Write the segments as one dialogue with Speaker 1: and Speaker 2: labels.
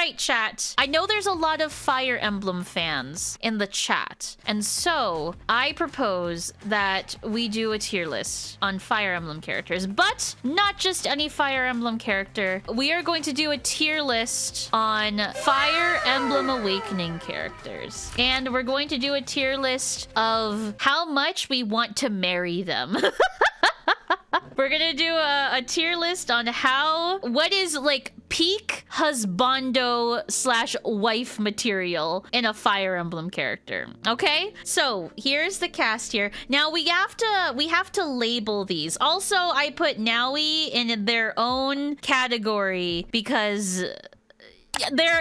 Speaker 1: right, chat. I know there's a lot of Fire Emblem fans in the chat. And so I propose that we do a tier list on Fire Emblem characters, but not just any Fire Emblem character. We are going to do a tier list on Fire Emblem Awakening characters. And we're going to do a tier list of how much we want to marry them. We're gonna do a tier list on what is like peak husbando / wife material in a Fire Emblem character. Okay, so here's the cast here. Now we have to label these. Also, I put Naui in their own category because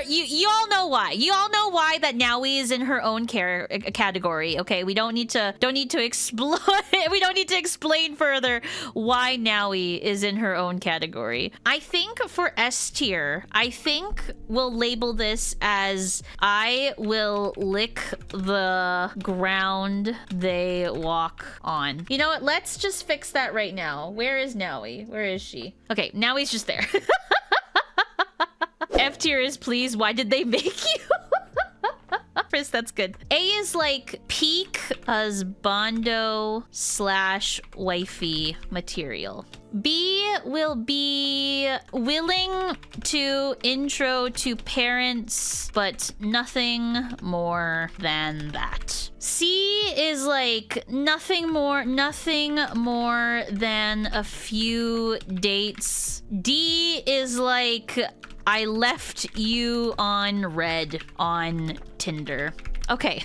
Speaker 1: you all know why. You all know why that Naui is in her own category. Okay, we don't need to explore. We don't need to explain further why Naui is in her own category. I think for S tier, I think we'll label this as I will lick the ground they walk on. You know what? Let's just fix that right now. Where is Naui? Where is she? Okay, Naui's just there. F tier is please, why did they make you? Chris, that's good. A is like peak husbando / wifey material. B will be willing to intro to parents, but nothing more than that. C is like nothing more than a few dates. D is like I left you on red on Tinder. Okay.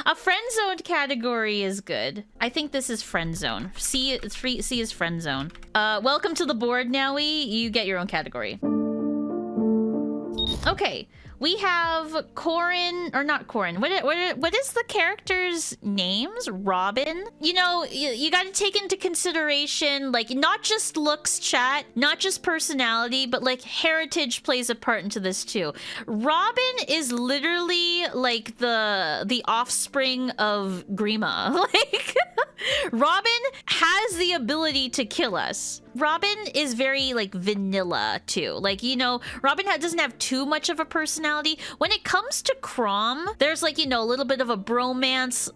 Speaker 1: A friend zoned category is good. I think this is friend zone. C is friend zone. Welcome to the board, Naui. You get your own category. Okay. We have Corin, or not Corin. What is the character's names? Robin? You know, you got to take into consideration, like, not just looks, chat, not just personality, but like heritage plays a part into this too. Robin is literally like the offspring of Grima. Like, Robin has the ability to kill us. Robin is very like vanilla too. Like, you know, Robin doesn't have too much of a personality. When it comes to Crom, there's like, you know, a little bit of a bromance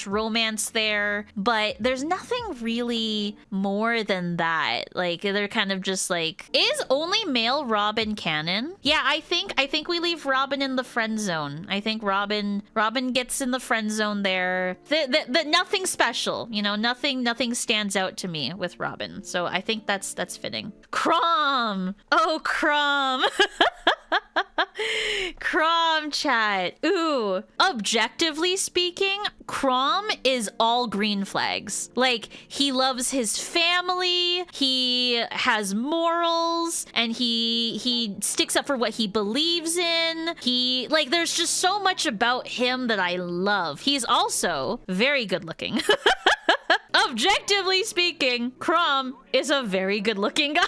Speaker 1: / romance there, but there's nothing really more than that. Like, they're kind of just like, is only male Robin canon? Yeah, I think we leave Robin in the friend zone. I think Robin gets in the friend zone there. The nothing special, you know, nothing stands out to me with Robin. So I think that's fitting. Crom! Oh, Crom! Crom, chat. Ooh. Objectively speaking, Crom is all green flags. Like, he loves his family, he has morals, and he sticks up for what he believes in. There's just so much about him that I love. He's also very good looking. Objectively speaking, Crom is a very good looking guy.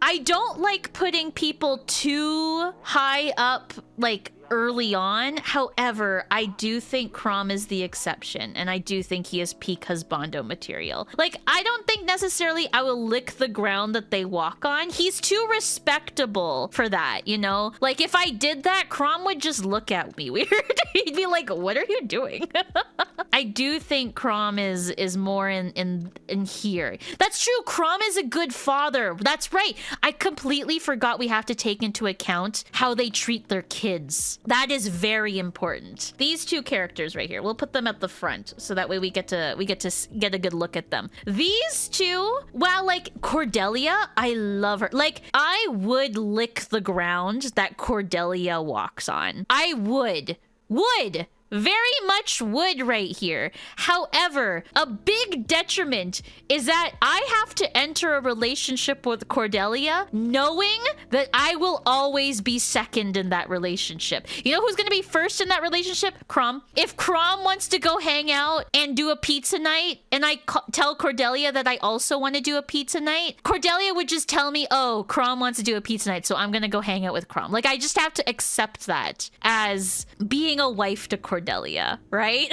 Speaker 1: I don't like putting people too high up, like, early on. However, I do think Crom is the exception, and I do think he is peak husbando material. Like, I don't think necessarily I will lick the ground that they walk on. He's too respectable for that, you know? Like, if I did that, Crom would just look at me weird. He'd be like, what are you doing? I do think Crom is more in here. That's true. Crom is a good father. That's right. I completely forgot we have to take into account how they treat their kids. That is very important. These two characters right here, we'll put them at the front so that way we get to get a good look at them. These two, well, like Cordelia, I love her. Like, I would lick the ground that Cordelia walks on. I would. Very much would right here. However, a big detriment is that I have to enter a relationship with Cordelia knowing that I will always be second in that relationship. You know who's going to be first in that relationship? Crom. If Crom wants to go hang out and do a pizza night and I tell Cordelia that I also want to do a pizza night, Cordelia would just tell me, oh, Crom wants to do a pizza night, so I'm going to go hang out with Crom. Like, I just have to accept that as being a wife to Cordelia, right?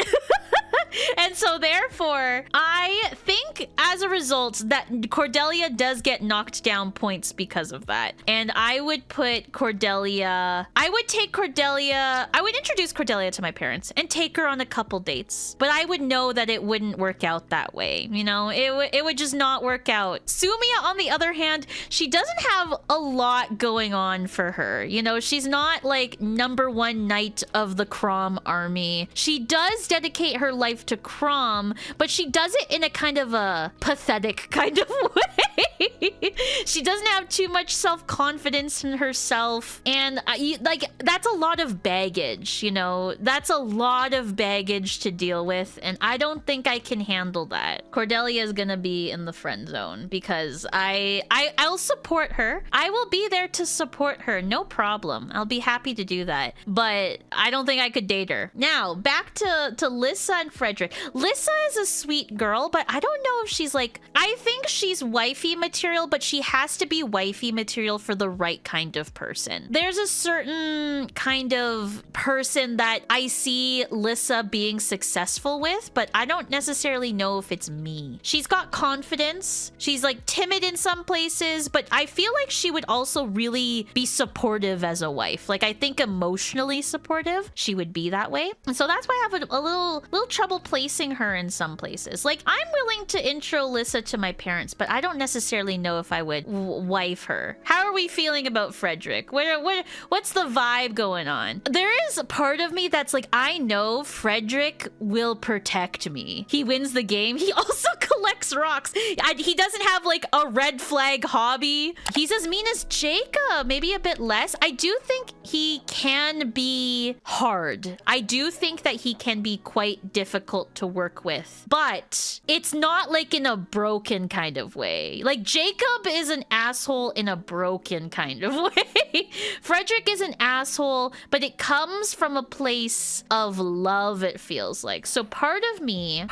Speaker 1: And so therefore, I think as a result that Cordelia does get knocked down points because of that. And I would put Cordelia, I would introduce Cordelia to my parents and take her on a couple dates. But I would know that it wouldn't work out that way. You know, it would just not work out. Sumia, on the other hand, she doesn't have a lot going on for her. You know, she's not like #1 knight of the Crom army. She does dedicate her life to Crom, but she does it in a kind of a pathetic kind of way. She doesn't have too much self-confidence in herself, and like that's a lot of baggage, you know. That's a lot of baggage to deal with, and I don't think I can handle that. Cordelia is gonna be in the friend zone because I'll support her. I will be there to support her, no problem. I'll be happy to do that, but I don't think I could date her. Now back to Lissa and Frederick. Lissa is a sweet girl, but I don't know if she's like, I think she's wifey material, but she has to be wifey material for the right kind of person. There's a certain kind of person that I see Lissa being successful with, but I don't necessarily know if it's me. She's got confidence. She's like timid in some places, but I feel like she would also really be supportive as a wife. Like I think emotionally supportive, she would be that way. And so that's why I have a little trouble placing her in some places. Like I'm willing to intro Lissa to my parents, but I don't necessarily know if I would wife her. How are we feeling about Frederick? What's the vibe going on? There is a part of me that's like, I know Frederick will protect me. He wins the game. He also collects rocks. He doesn't have like a red flag hobby. He's as mean as Jacob, maybe a bit less. I do think he can be hard. I do think that he can be quite difficult to work with, but it's not like in a broken kind of way. Like Jacob is an asshole in a broken kind of way. Frederick is an asshole, but it comes from a place of love, it feels like. So part of me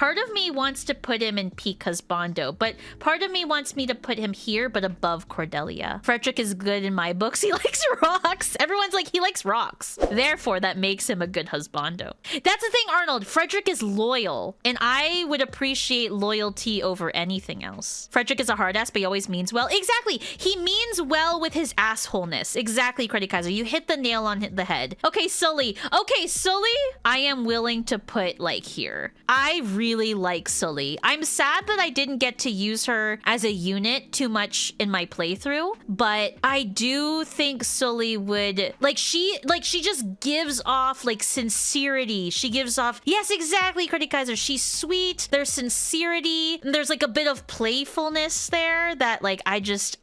Speaker 1: wants to put him in peak husbando, but part of me wants me to put him here, but above Cordelia. Frederick is good in my books. He likes rocks. Everyone's like, he likes rocks. Therefore, that makes him a good husbando. That's the thing, Arnold. Frederick is loyal, and I would appreciate loyalty over anything else. Frederick is a hard ass, but he always means well. Exactly. He means well with his assholeness. Exactly, Credit Kaiser. You hit the nail on the head. Okay, Sully. Okay, Sully, I am willing to put like here. I really like Sully. I'm sad that I didn't get to use her as a unit too much in my playthrough, but I do think Sully would like she just gives off like sincerity. She gives off, yes, exactly, Credit Kaiser. She's sweet. There's sincerity. And there's like a bit of playfulness there that like I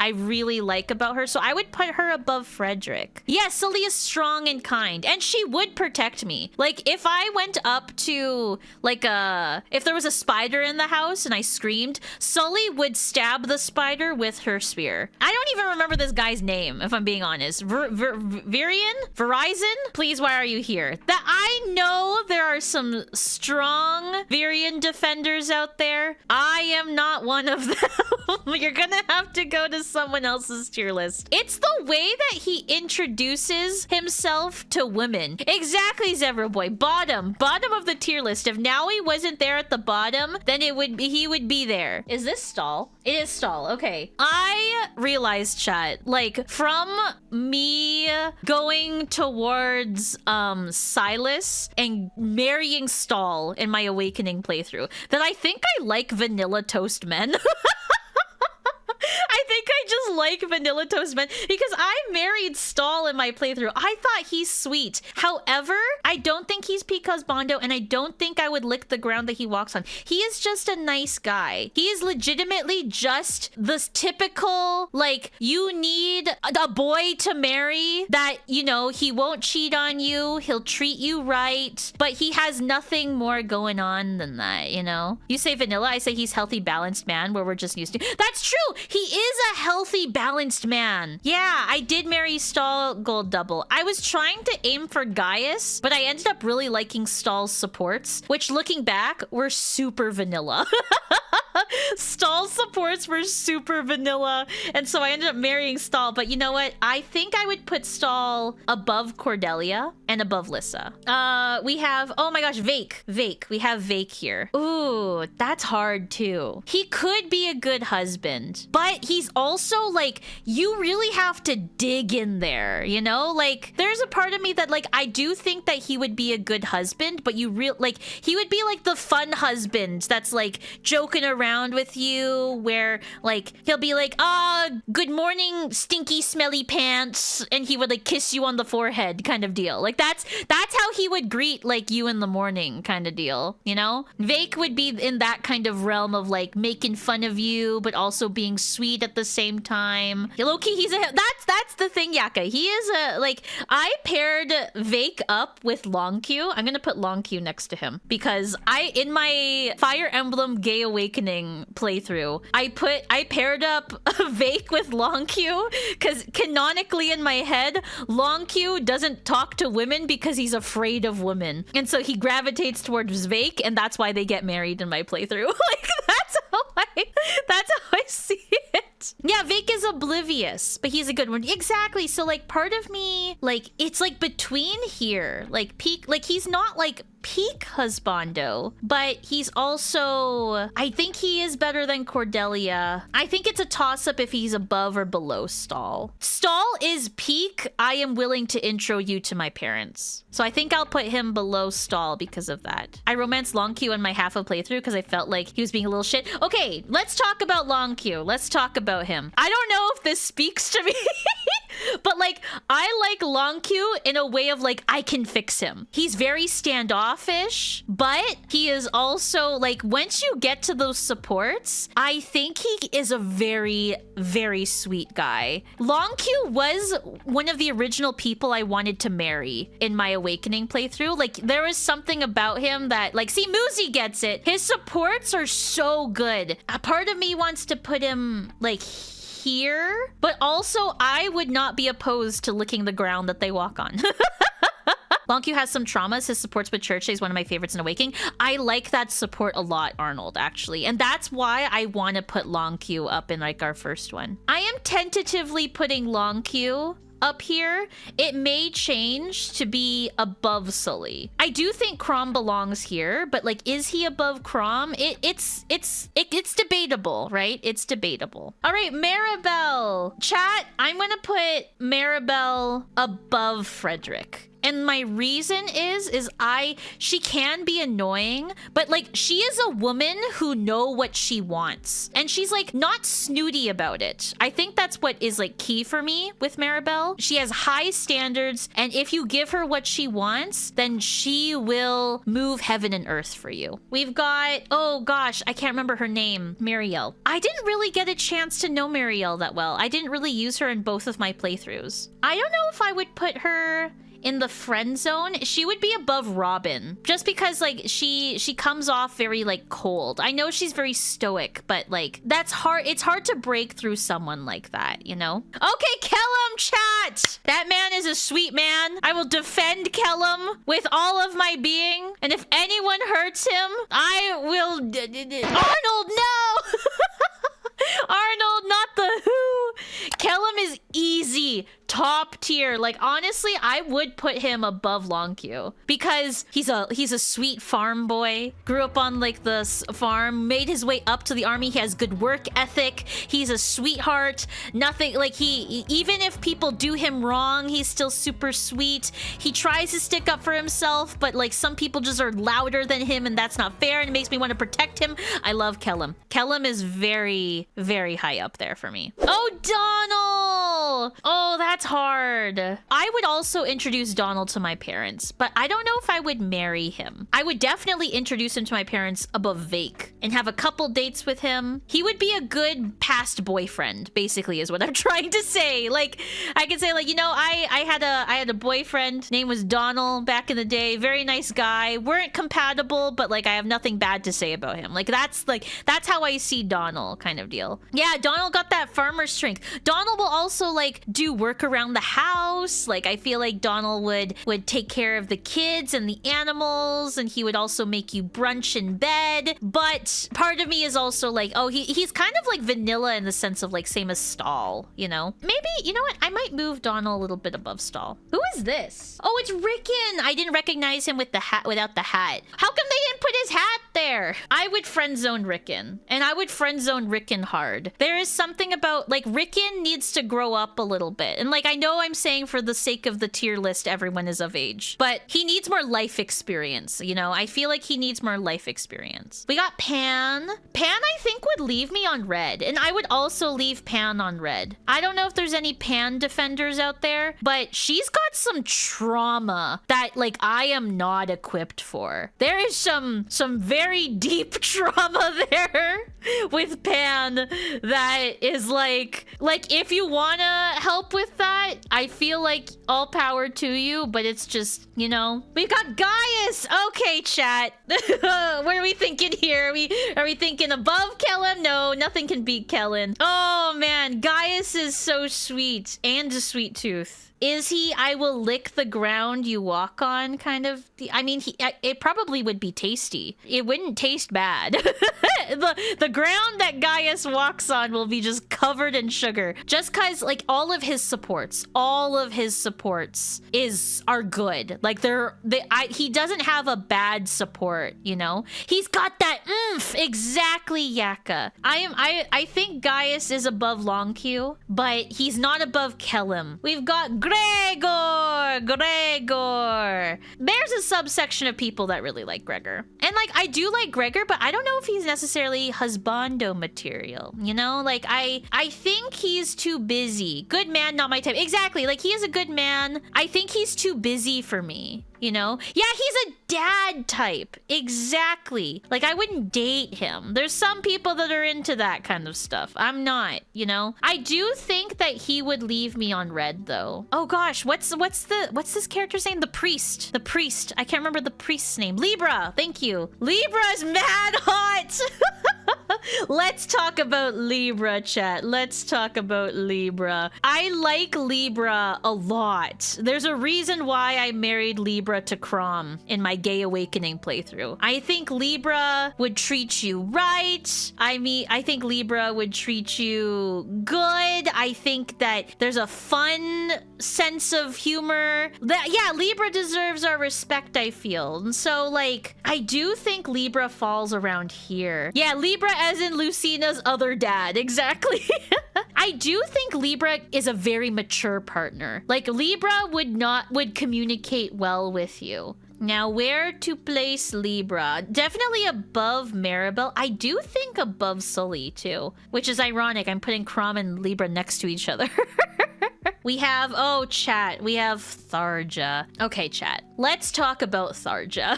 Speaker 1: really like about her. So I would put her above Frederick. Yeah, Sully is strong and kind, and she would protect me. Like if I went up to like if there was a spider in the house and I screamed, Sully would stab the spider with her spear. I don't even remember this guy's name, if I'm being honest. Verizon? Please, why are you here? That I know there are some strong Virion defenders out there. I am not one of them. You're gonna have to go to someone else's tier list. It's the way that he introduces himself to women. Exactly, Zebra Boy. Bottom of the tier list. If Naui wasn't there at the bottom, then he would be there. Is this stall? It is stall. Okay. I realized, chat, like from me going towards Silas and marrying Stall in my Awakening playthrough, that I think I like vanilla toast men. I think I just like vanilla toast men because I married Stall in my playthrough. I thought he's sweet. However, I don't think he's peak husbando, and I don't think I would lick the ground that he walks on. He is just a nice guy. He is legitimately just this typical, like, you need a boy to marry that, you know, he won't cheat on you, he'll treat you right, but he has nothing more going on than that, you know? You say vanilla, I say he's healthy, balanced man, where we're just used to. That's true! He is a healthy, balanced man. Yeah, I did marry Stall gold double. I was trying to aim for Gaius, but I ended up really liking Stall's supports, which looking back were super vanilla. Stahl's supports were super vanilla, and so I ended up marrying Stahl. But you know what? I think I would put Stahl above Cordelia and above Lissa. We have, oh my gosh, Vake. We have Vake here. Ooh, that's hard too. He could be a good husband, but he's also like, you really have to dig in there, you know? Like, there's a part of me that like, I do think that he would be a good husband, but he would be like the fun husband that's like joking around with you, where like he'll be like, good morning, stinky smelly pants, and he would like kiss you on the forehead kind of deal. Like that's how he would greet like you in the morning kind of deal, you know? Vake would be in that kind of realm of like making fun of you but also being sweet at the same time. Low-key, that's the thing, Yaka. He is a like, I paired Vake up with Long Q. I'm gonna put Long Q next to him because in my Fire Emblem Gay Awakening playthrough, I paired up Vake with Long Q because canonically in my head, Long Q doesn't talk to women because he's afraid of women, and so he gravitates towards Vake, and that's why they get married in my playthrough. Like that's how I see it. Yeah, Vake is oblivious, but he's a good one. Exactly. So like part of me, like it's like between here, like peak, like he's not like peak husbando, but he's also, I think he is better than Cordelia. I think it's a toss-up if he's above or below Stahl. Stahl is peak, I am willing to intro you to my parents. So I think I'll put him below Stahl because of that. I romanced Long Q in my half of playthrough because I felt like he was being a little shit. Okay, let's talk about Long Q. Let's talk about him. I don't know if this speaks to me, but like, I like Long Q in a way of like, I can fix him. He's very standoffish, but he is also like, once you get to those supports, I think he is a very, very sweet guy. Long Q was one of the original people I wanted to marry in my Awakening playthrough. Like, there was something about him that, like, see, Muzi gets it. His supports are so good. A part of me wants to put him like here, but also I would not be opposed to licking the ground that they walk on. Long Q has some traumas. His supports with Church Day is one of my favorites in Awakening. I like that support a lot, Arnold, actually. And that's why I want to put Long Q up in like our first one. I am tentatively putting Long Q up here. It may change to be above Sully. I do think Crom belongs here, but like, is he above Crom? It's debatable, right? It's debatable. All right, Maribel. Chat, I'm gonna put Maribel above Frederick. And my reason is she can be annoying, but like, she is a woman who know what she wants. And she's like not snooty about it. I think that's what is like key for me with Maribel. She has high standards, and if you give her what she wants, then she will move heaven and earth for you. We've got, oh gosh, I can't remember her name. Marielle. I didn't really get a chance to know Marielle that well. I didn't really use her in both of my playthroughs. I don't know if I would put her in the friend zone. She would be above Robin, just because like she comes off very like cold. I know she's very stoic, but like that's hard. It's hard to break through someone like that, you know? Okay, Kellum, chat. That man is a sweet man. I will defend Kellum with all of my being, and if anyone hurts him, I will. Arnold, no. Arnold, not the who. Kellum is easy, top tier. Like, honestly, I would put him above Long Q because he's a sweet farm boy. Grew up on like the farm, made his way up to the army. He has good work ethic. He's a sweetheart. Nothing like even if people do him wrong, he's still super sweet. He tries to stick up for himself, but like some people just are louder than him, and that's not fair, and it makes me want to protect him. I love Kellum. Kellum is very, very high up there for me. Oh, Donald! Oh, that's hard. I would also introduce Donald to my parents, but I don't know if I would marry him. I would definitely introduce him to my parents above Vake and have a couple dates with him. He would be a good past boyfriend, basically, is what I'm trying to say. Like, I could say, like, you know, I had a boyfriend, name was Donald back in the day, very nice guy. Weren't compatible, but like I have nothing bad to say about him. Like that's how I see Donald kind of deal. Yeah, Donald got that farmer strength. Donald will also like do work around the house. Like I feel like Donald would take care of the kids and the animals, and he would also make you brunch in bed. But part of me is also like, oh, he's kind of like vanilla in the sense of like same as Stahl, you know? Maybe, you know what? I might move Donald a little bit above Stahl. Who is this? Oh, it's Rickon. I didn't recognize him with the hat, without the hat. How come they didn't put his hat there? I would friend zone Rickon, and I would friend zone Rickon hard. There is something about like Rickon needs to grow up a little bit. And like, I know I'm saying for the sake of the tier list, everyone is of age, but he needs more life experience. You know, I feel like he needs more life experience. We got Pan. Pan, I think, would leave me on red, and I would also leave Pan on red. I don't know if there's any Pan defenders out there, but she's got some trauma that like I am not equipped for. There is some very deep trauma there with Pan that is like if you want to help with that, I feel like all power to you, but it's just, you know. We've got Gaius. Okay, chat. What are we thinking here? Are we thinking above Kellen? No, nothing can beat Kellen. Oh man, Gaius is so sweet, and a sweet tooth. Is he I will lick the ground you walk on kind of? I mean, it probably would be tasty. It wouldn't taste bad. the ground that Gaius walks on will be just covered in sugar. Just cause like all of his supports are good. Like he doesn't have a bad support, you know? He's got that oomph. Exactly, Yaka. I think Gaius is above Longq, but he's not above Kellum. We've got Gregor. There's a subsection of people that really like Gregor. And like, I do like Gregor, but I don't know if he's necessarily husbando material, you know? Like, I think he's too busy. Good man, not my type. Exactly. Like, he is a good man. I think he's too busy for me. You know? Yeah, he's a dad type. Exactly. Like, I wouldn't date him. There's some people that are into that kind of stuff. I'm not, you know? I do think that he would leave me on red, though. Oh gosh, what's this character's name? The priest. The priest. I can't remember the priest's name. Libra. Thank you. Libra's mad hot. Let's talk about Libra, chat. Let's talk about Libra. I like Libra a lot. There's a reason why I married Libra to Crom in my Gay Awakening playthrough. I think Libra would treat you right. I think Libra would treat you good. I think that there's a fun sense of humor. Yeah, Libra deserves our respect, I feel. And so, like, I do think Libra falls around here. Yeah, Libra as in Lucina's other dad. Exactly. I do think Libra is a very mature partner. Like, Libra would communicate well with you. Now, where to place Libra? Definitely above Maribel. I do think above Sully, too. Which is ironic. I'm putting Crom and Libra next to each other. We have, oh, chat. We have Tharja. Okay, chat. Let's talk about Tharja.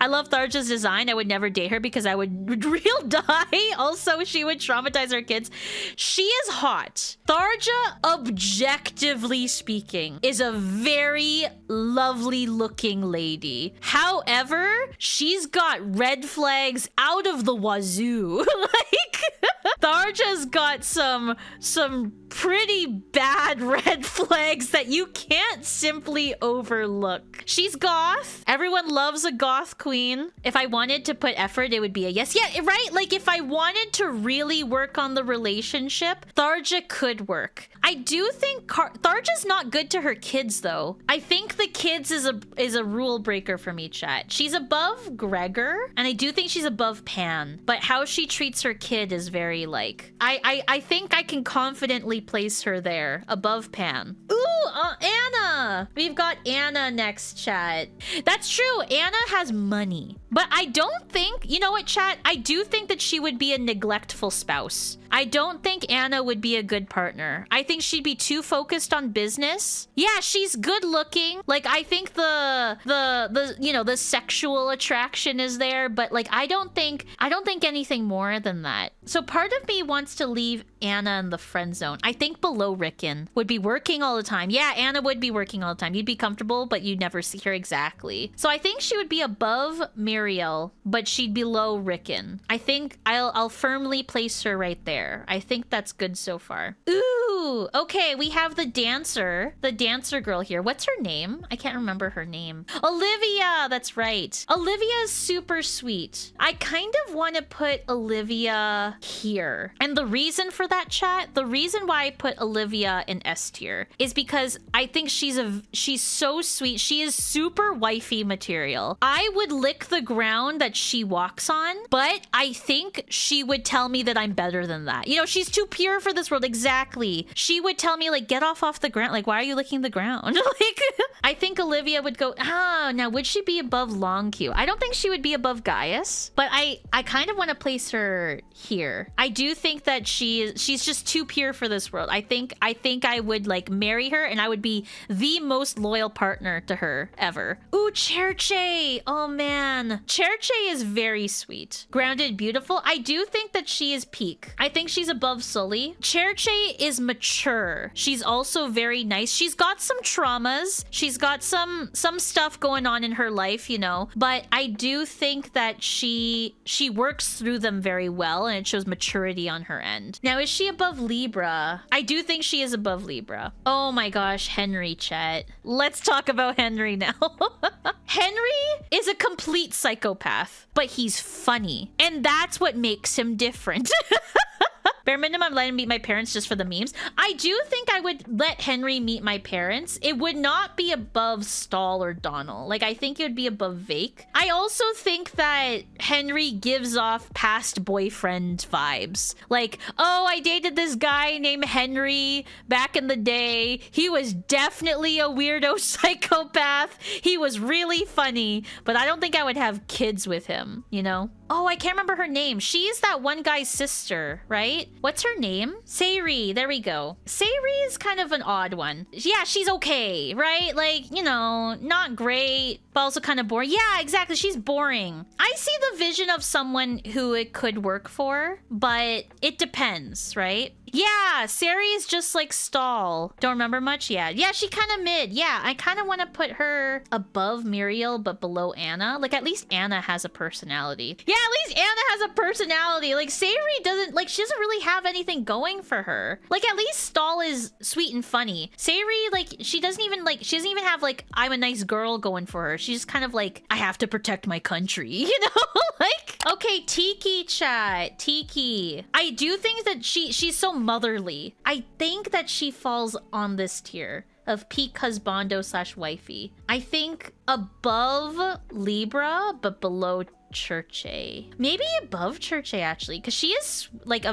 Speaker 1: I love Tharja's design. I would never date her because I would real die. Also, she would traumatize her kids. She is hot. Tharja, objectively speaking, is a very lovely looking lady. However, she's got red flags out of the wazoo. Like, Tharja's got some pretty bad red flags that you can't simply overlook. She's goth. Everyone loves a goth queen. If I wanted to put effort, it would be a yes. Yeah, right? Like, if I wanted to really work on the relationship, Tharja could work. I do think Tharja's not good to her kids, though. I think the kids is a rule breaker for me, chat. She's above Gregor, and I do think she's above Pan. But how she treats her kid is very, like... I think I can confidently place her there, above Pan. Ooh, Anna! We've got Anna next, chat. That's true, Anna has money. But I don't think... You know what, chat? I do think that she would be a neglectful spouse. I don't think Anna would be a good partner. I think she'd be too focused on business. Yeah, she's good looking. Like, I think the you know, the sexual attraction is there, but like, I don't think anything more than that. So part of me wants to leave Anna in the friend zone. I think below Rickon would be working all the time. Yeah, Anna would be working all the time. You'd be comfortable, but you'd never see her exactly. So I think she would be above Muriel, but she'd be below Rickon. I think I'll firmly place her right there. there. I think that's good so far. Ooh, okay, we have the dancer girl here. What's her name? I can't remember her name. Olivia, that's right. Olivia is super sweet. I kind of want to put Olivia here. And the reason for that, chat, the reason why I put Olivia in S tier is because I think she's so sweet. She is super wifey material. I would lick the ground that she walks on, but I think she would tell me that I'm better than that. You know, she's too pure for this world. Exactly. She would tell me, like, get off the ground. Like, why are you licking the ground? Like, I think Olivia would go, now would she be above Long Q? I don't think she would be above Gaius, but I kind of want to place her here. I do think that she's just too pure for this world. I think I would, like, marry her, and I would be the most loyal partner to her ever. Ooh, Cherche. Oh man. Cherche is very sweet. Grounded, beautiful. I do think that she is peak. I think she's above Sully. Cherche is mature. She's also very nice. She's got some traumas. She's got some stuff going on in her life, you know, but I do think that she works through them very well, and it shows maturity on her end. Now, is she above Libra? I do think she is above Libra. Oh my gosh, Henry, chat. Let's talk about Henry now. Henry is a complete psychopath, but he's funny, and that's what makes him different. Bare minimum, let him meet my parents just for the memes. I do think I would let Henry meet my parents. It would not be above Stahl or Donald. Like, I think it would be above Vake. I also think that Henry gives off past boyfriend vibes. Like, oh, I dated this guy named Henry back in the day. He was definitely a weirdo psychopath. He was really funny, but I don't think I would have kids with him, you know? Oh, I can't remember her name. She's that one guy's sister, right? What's her name? Sayri. There we go. Sayri is kind of an odd one. Yeah, she's okay, right? Like, you know, not great, but also kind of boring. Yeah, exactly. She's boring. I see the vision of someone who it could work for, but it depends, right? Yeah, Sari is just like Stahl. Don't remember much? Yeah, she kind of mid. Yeah, I kind of want to put her above Muriel, but below Anna. Like, at least Anna has a personality. Yeah, at least Anna has a personality. Like, Sari doesn't, like, she doesn't really have anything going for her. Like, at least Stahl is sweet and funny. Sari, like, she doesn't even have, like, I'm a nice girl going for her. She's kind of like, I have to protect my country, you know? Like, okay, Tiki chat. Tiki. I do think that she's so motherly. I think that she falls on this tier of peak husbando / wifey. I think above Libra, but below Cherche. Maybe above Cherche, actually, because she is like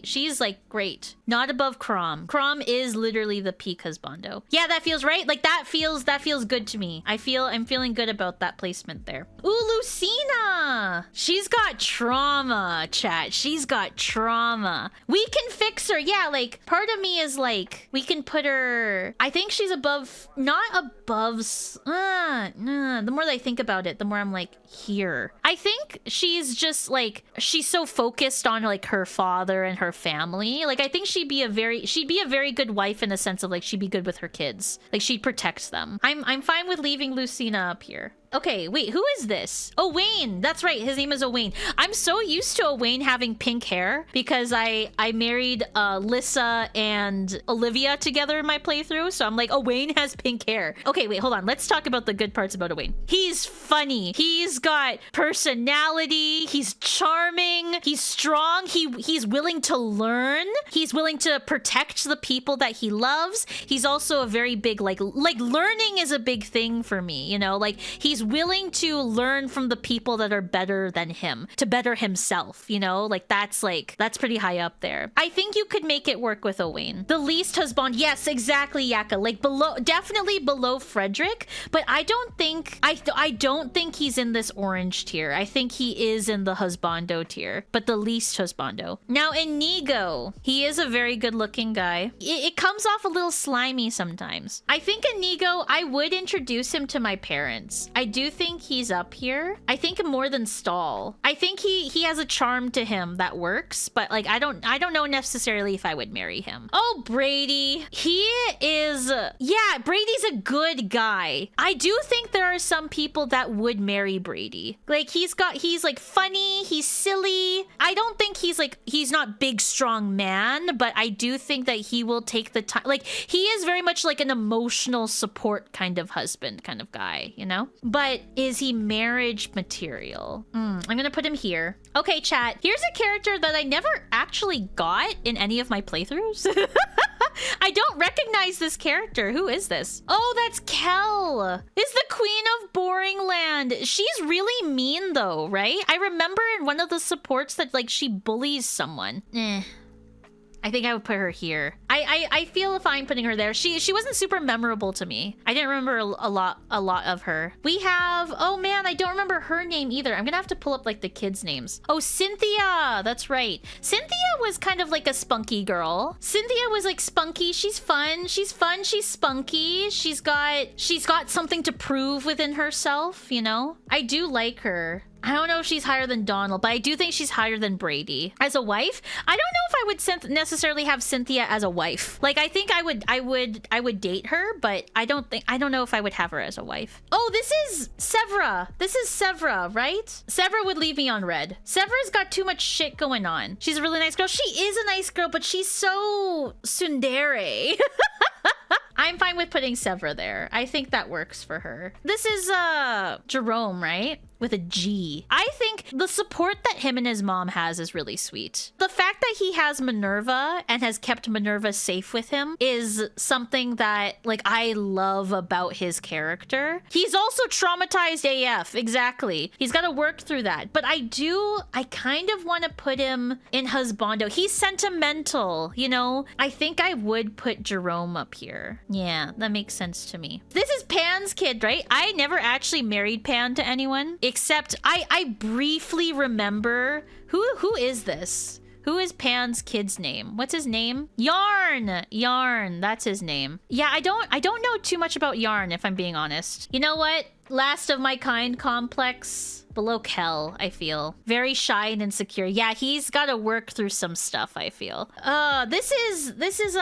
Speaker 1: she's like great. Not above Crom. Crom is literally the peak husbando. Yeah, that feels right. Like, that feels good to me. I'm feeling good about that placement there. Ooh, Lucina. She's got trauma, chat. She's got trauma. We can fix her. Yeah, like, part of me is like, we can put her, I think she's above, not above, the more that I think about it, the more I'm like, here. I think she's just like, she's so focused on like her father and her family. Like, I think she'd be a very good wife in the sense of like, she'd be good with her kids. Like, she'd protect them. I'm fine with leaving Lucina up here. Okay, wait, who is this? Owain. That's right, his name is Owain. I'm so used to Owain having pink hair because I married Lissa and Olivia together in my playthrough, so I'm like, Owain has pink hair. Okay, wait, hold on. Let's talk about the good parts about Owain. He's funny. He's got personality. He's charming. He's strong. He's willing to learn. He's willing to protect the people that he loves. He's also a very big, like learning is a big thing for me, you know? Like, he's willing to learn from the people that are better than him to better himself, you know? Like, that's pretty high up there. I think you could make it work with Owain. The least husband, yes, exactly, Yaka. Like, definitely below Frederick, but I don't think he's in this orange tier. I think he is in the husbando tier, but the least husbando. Now, Inigo, he is a very good looking guy. It comes off a little slimy sometimes. I think Inigo, I would introduce him to my parents. I do think he's up here. I think more than Stall. I think he has a charm to him that works, but like I don't know necessarily if I would marry him. Oh, Brady. He is yeah, Brady's a good guy. I do think there are some people that would marry Brady. Like he's like funny, he's silly. I don't think he's not big strong man, but I do think that he will take the time. Like he is very much like an emotional support kind of husband kind of guy, you know? But is he marriage material? I'm gonna put him here. Okay, chat. Here's a character that I never actually got in any of my playthroughs. I don't recognize this character. Who is this? Oh, that's Kel. Is the queen of Boring Land. She's really mean though, right? I remember in one of the supports that like she bullies someone. I think I would put her here. I feel fine putting her there. She wasn't super memorable to me. I didn't remember a lot of her. We have, oh man, I don't remember her name either. I'm gonna have to pull up like the kids' names. Oh, Cynthia, that's right. Cynthia was kind of like a spunky girl. Cynthia was like spunky. She's fun, she's spunky. She's got something to prove within herself, you know? I do like her. I don't know if she's higher than Donald, but I do think she's higher than Brady. As a wife, I don't know if I would necessarily have Cynthia as a wife. Like, I think I would date her, but I don't know if I would have her as a wife. Oh, this is Severa. This is Severa, right? Severa would leave me on red. Severa's got too much shit going on. She's a really nice girl. She is a nice girl, but she's so tsundere. I'm fine with putting Severa there. I think that works for her. This is Jerome, right? With a G. I think the support that him and his mom has is really sweet. The fact that he has Minerva and has kept Minerva safe with him is something that like I love about his character. He's also traumatized AF, exactly. He's got to work through that. But I kind of want to put him in husbando. He's sentimental, you know? I think I would put Jerome up here. Yeah, that makes sense to me. This is Pan's kid, right? I never actually married Pan to anyone. Except I briefly remember who is this? Who is Pan's kid's name? What's his name? Yarn. Yarn, that's his name. Yeah, I don't know too much about Yarn if I'm being honest. You know what? Last of my kind complex. Below Kel, I feel. Very shy and insecure. Yeah, he's got to work through some stuff, I feel. This is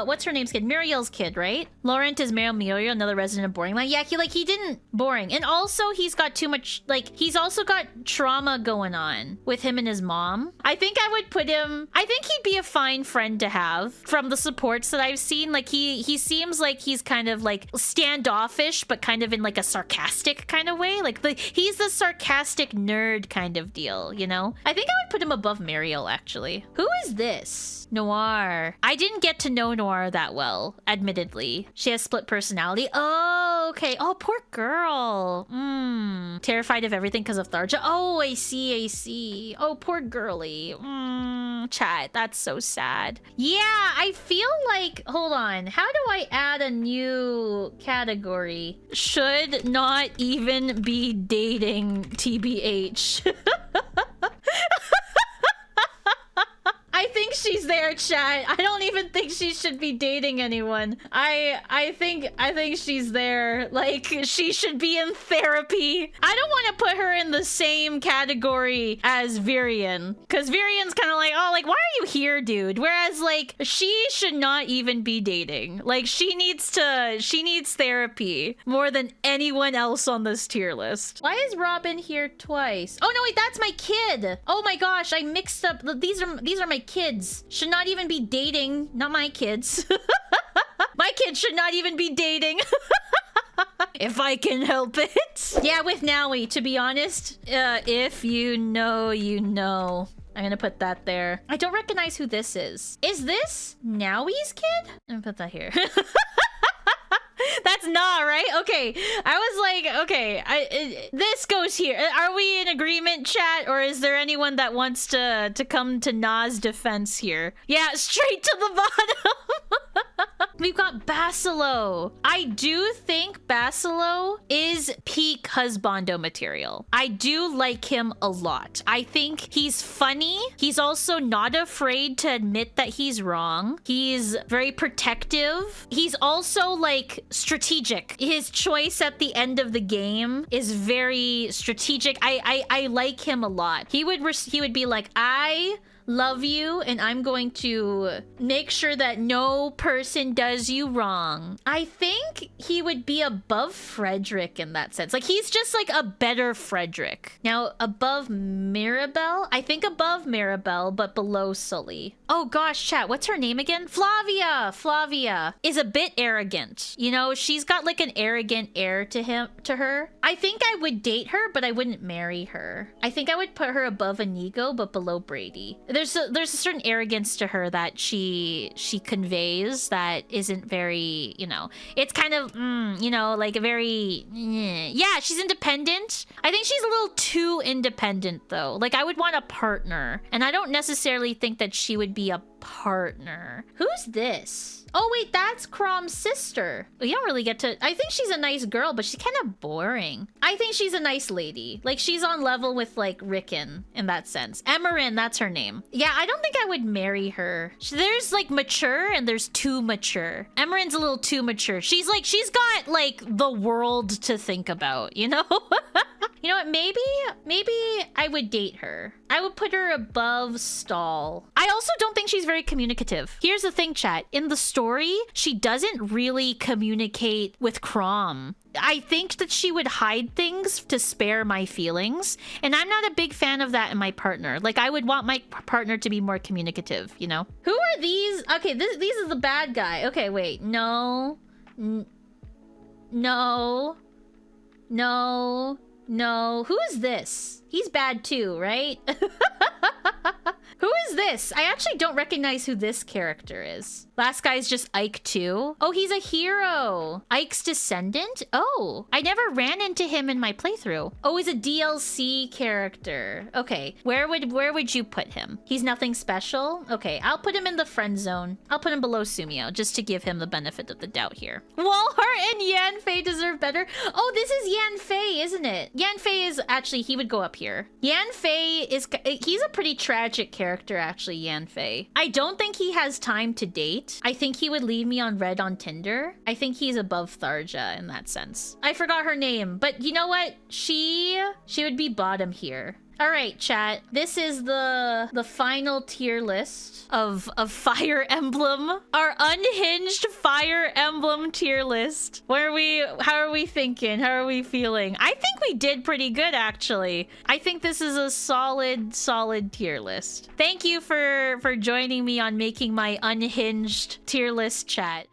Speaker 1: what's her name's kid? Muriel's kid, right? Laurent is Muriel, another resident of Boring Land. Yeah, he didn't boring. And also he's got too much, like, he's also got trauma going on with him and his mom. I think I would put him, I think he'd be a fine friend to have from the supports that I've seen. Like he seems like he's kind of like standoffish, but kind of in like a sarcastic kind of way. Like he's the sarcastic nerd kind of deal, you know? I think I would put him above Mariel, actually. Who is this? Noir. I didn't get to know Noir that well, admittedly. She has split personality. Oh, okay. Oh, poor girl. Terrified of everything because of Tharja. Oh, I see. Oh, poor girly. Chat, that's so sad. Yeah, I feel like, hold on. How do I add a new category? Should not even be dating TBH. I think she's there, chat. I don't even think she should be dating anyone. I think she's there. Like, she should be in therapy. I don't want to put her in the same category as Virian, because Virian's kind of like, oh, like, why are you here, dude? Whereas, like, she should not even be dating. Like, she needs therapy more than anyone else on this tier list. Why is Robin here twice? Oh no, wait, that's my kid. Oh my gosh, I mixed up. These are my kids. Should not even be dating. Not my kids. My kids should not even be dating. If I can help it. Yeah, with Nowie, to be honest. If you know, you know. I'm gonna put that there. I don't recognize who this is. Is this Nowie's kid? I'm gonna put that here. That's Nah, right? Okay. I was like, okay, this goes here. Are we in agreement, chat? Or is there anyone that wants to come to Nah's defense here? Yeah, straight to the bottom. We've got Basilo. I do think Basilo is peak husbando material. I do like him a lot. I think he's funny. He's also not afraid to admit that he's wrong. He's very protective. He's also like strategic. His choice at the end of the game is very strategic. I like him a lot. He would be like, I love you and I'm going to make sure that no person does you wrong. I think he would be above Frederick in that sense. Like he's just like a better Frederick. Now above Mirabelle? I think above Mirabelle but below Sully. Oh gosh, chat, what's her name again? Flavia. Flavia is a bit arrogant. You know, she's got like an arrogant air to her. I think I would date her but I wouldn't marry her. I think I would put her above Inigo but below Brady. There's a certain arrogance to her that she conveys that isn't very, you know, it's kind of, you know, like a very, yeah, she's independent. I think she's a little too independent though. Like I would want a partner and I don't necessarily think that she would be a partner. Who's this? Oh wait, that's Crom's sister. You don't really get to... I think she's a nice girl, but she's kind of boring. I think she's a nice lady. Like she's on level with like Rickon in that sense. Emerin, that's her name. Yeah, I don't think I would marry her. There's like mature and there's too mature. Emerin's a little too mature. She's got like the world to think about, you know? You know what? Maybe I would date her. I would put her above Stahl. I also don't think she's very communicative. Here's the thing, chat. In the story, she doesn't really communicate with Crom. I think that she would hide things to spare my feelings. And I'm not a big fan of that in my partner. Like, I would want my partner to be more communicative, you know? Who are these? Okay, these are the bad guy. Okay, wait. No. No. Who is this? He's bad too, right? Who is this? I actually don't recognize who this character is. Last guy's just Ike too. Oh, he's a hero. Ike's descendant? Oh, I never ran into him in my playthrough. Oh, he's a DLC character. Okay, where would you put him? He's nothing special? Okay, I'll put him in the friend zone. I'll put him below Sumio just to give him the benefit of the doubt here. Walhart and Yanfei deserve better. Oh, this is Yanfei, isn't it? Yanfei is actually, he would go up here. Yanfei is, he's a pretty tragic character actually, Yanfei. I don't think he has time to date. I think he would leave me on red on Tinder. I think he's above Tharja in that sense. I forgot her name, but you know what? She would be bottom here. All right, chat. This is the final tier list of Fire Emblem. Our unhinged Fire Emblem tier list. How are we thinking? How are we feeling? I think we did pretty good, actually. I think this is a solid tier list. Thank you for joining me on making my unhinged tier list, chat.